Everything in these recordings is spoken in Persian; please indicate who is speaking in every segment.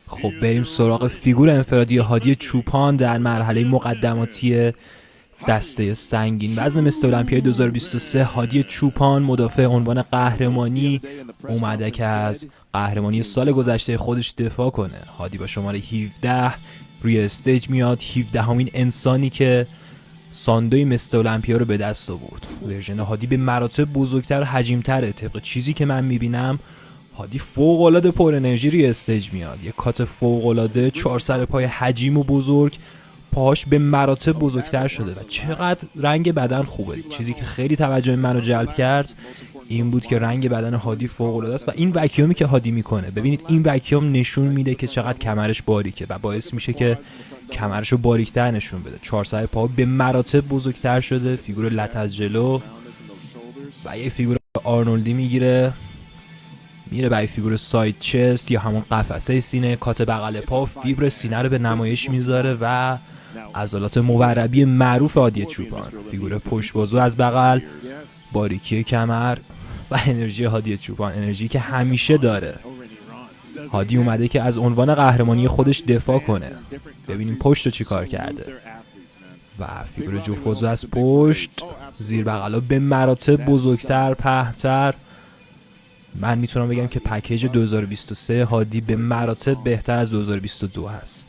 Speaker 1: خب بریم سراغ فیگور انفرادی هادی چوپان در مرحله مقدماتی دسته سنگین وزن مستر المپیای 2023. هادی چوپان مدافع عنوان قهرمانی اومده که از قهرمانی سال گذشته خودش دفاع کنه. هادی با شماره 17 روی استیج میاد، 17 همین انسانی که ساندوی مستر المپیا رو به دست آورد. ورژن هادی به مراتب بزرگتر و حجیم‌تره. طبق چیزی که من میبینم هادی فوق‌العاده پر انرژی روی استیج میاد، یه کات فوق‌العاده، 4 سر پای حجیم و بزرگ، پاهاش به مراتب بزرگتر شده و چقدر رنگ بدن خوبه. چیزی که خیلی توجه منو جلب کرد این بود که رنگ بدن هادی فوق‌العاده است و این وکیومی که هادی میکنه، ببینید این وکیوم نشون میده که چقدر کمرش باریکه و باعث میشه که کمرش رو باریکتر نشون بده. 4 سر پا به مراتب بزرگتر شده، فیگور لط از جلو و یه فیگور آرنولدی میگیره، میره برای فیگور ساید چست یا همون قفسه سینه، کات بغل پا، فیبر سینه رو به نمایش میذاره و عضلات موربی معروف هادی چوپان، فیگور پشت بازو از بغل، باریکی کمر و انرژی هادی چوپان، انرژی که همیشه داره. هادی اومده که از عنوان قهرمانی خودش دفاع کنه. ببینیم پشت رو چی کار کرده و فیگور جوفوزو از پشت، زیر بغلا به مراتب بزرگتر، پهن‌تر. من میتونم بگم که پکیج 2023 هادی به مراتب بهتر از 2022 هست.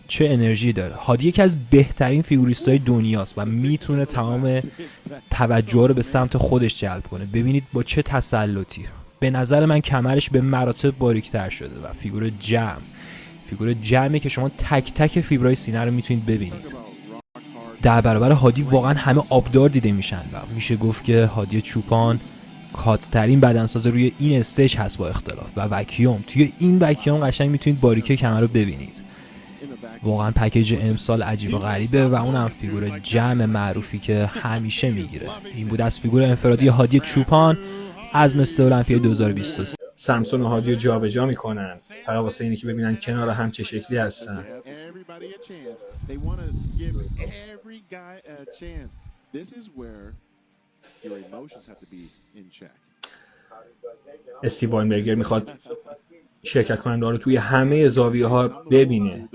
Speaker 1: چه انرژی داره. هادی یکی از بهترین فیگوریستای دنیاست و میتونه تمام توجه رو به سمت خودش جلب کنه. ببینید با چه تسلطی. به نظر من کمرش به مراتب باریکتر شده و فیگور جمعی که شما تک تک فیبرای سینه رو میتونید ببینید. در برابر هادی واقعا همه آبدار دیده میشن و میشه گفت که هادی چوپان کات‌ترین بدنساز روی این استیج هست با اختلاف و وکیوم. توی این وکیوم قشنگ میتونید باریکه کمر رو ببینید. واقعا پکیج امسال عجیب و غریبه و اونم فیگور جمع معروفی که همیشه میگیره. این بود از فیگور انفرادی هادی چوپان از مستر المپیا 2023.
Speaker 2: سامسون و هادی رو جابجا میکنن فقط واسه اینه که ببینن کنار هم چه شکلی هستن. استیو واینبرگر میخواد شرکت کننده رو توی همه زاویه ها ببینه.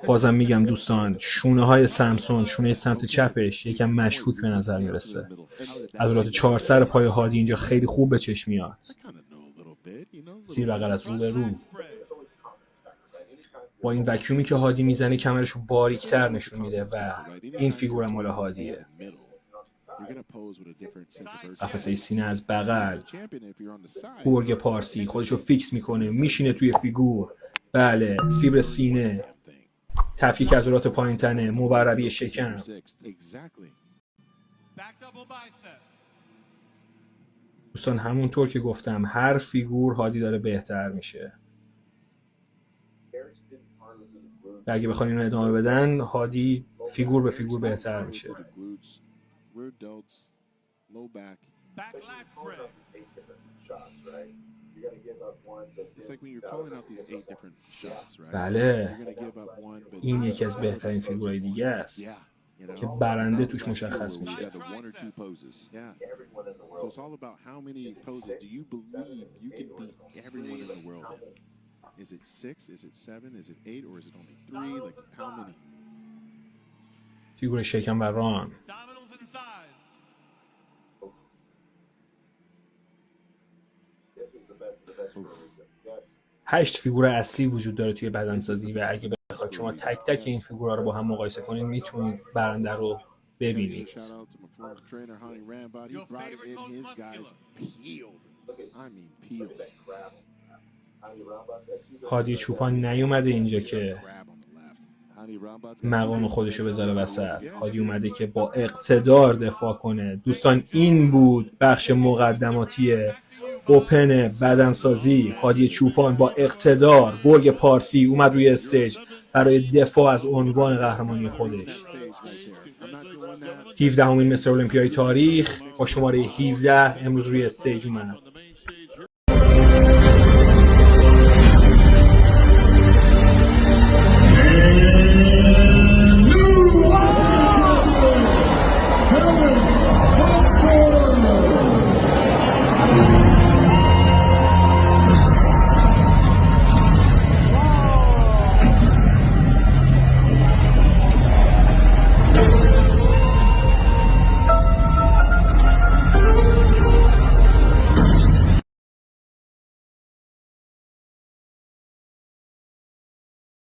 Speaker 2: بازم میگم دوستان، شونه های سامسون، شونه سمت چپش یکم مشکوک به نظر میرسه. عضلات 4 سر پای هادی اینجا خیلی خوب به چشم میاد. زیر بغل از رو به رو با این وکیومی که هادی میزنه کمرش رو باریکتر نشون میده و این فیگور مال هادیه. قفسه سینه از بغل، بورگ پارسی خودشو فیکس میکنه، میشینه توی فیگور. بله، فیبر سینه، تفکیک عضلات پایین تنه، موربی شکم. دوستان همونطور که گفتم هر فیگور هادی داره بهتر میشه و اگه بخوان اینو ادامه بدن هادی فیگور به فیگور بهتر میشه. بله، این یکی از بهترین فیگورهای دیگه است که برنده توش مشخص میشه. فیگور شکم و ران. 8 فیگور اصلی وجود داره توی بدنسازی و اگه بخواید شما تک تک این فیگورها رو با هم مقایسه کنید میتونید برنده رو ببینید. هادی چوپان نیومده اینجا که مقام خودشو بذاره وسط. هادی اومده که با اقتدار دفاع کنه. دوستان این بود بخش مقدماتی اوپن بدنسازی. هادی چوپان با اقتدار، بورگ پارسی اومد روی استیج برای دفاع از عنوان قهرمانی خودش. 17 مستر المپیای تاریخ با شماره 17 امروز روی استیج اومد.